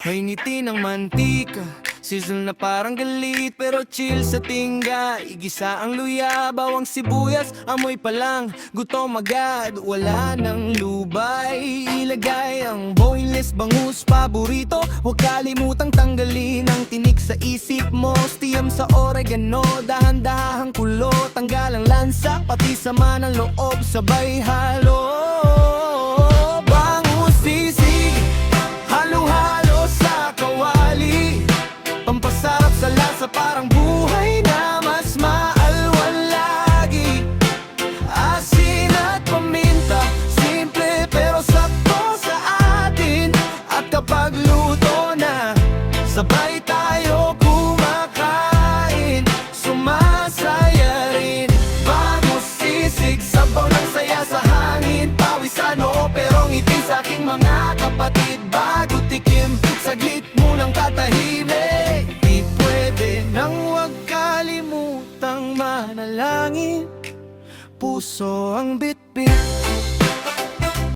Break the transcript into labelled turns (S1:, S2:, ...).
S1: May ngiti ng mantika, sizzle na parang galit pero chill sa tingga. Igisa ang luya, bawang sibuyas, amoy pa lang, gutom agad. Wala nang lubay, ilagay ang boneless, bangus, paborito. Huwag kalimutang tanggalin ang tinik sa isip mo. Stiyam sa oregano, dahan-dahang kulo. Tanggal ang lansa, pati sama ng loob, sabay halo. Bangus, sisig, halo-halo sa kawali. Pampasarap sa lasa, parang buhay na mas maalwan lagi. Asin at paminta, simple pero sakto sa atin. At kapag luto na, sabay tayo kumakain, sumasaya rin. Bangus, sisig, sabaw ng saya sa hangin. Pawis sa noo pero ngiti sa aking mga kapatid. Bago tikim, saglit munang tatahimik. Di pwede nang huwag kalimutang manalangin. Puso ang bitbit,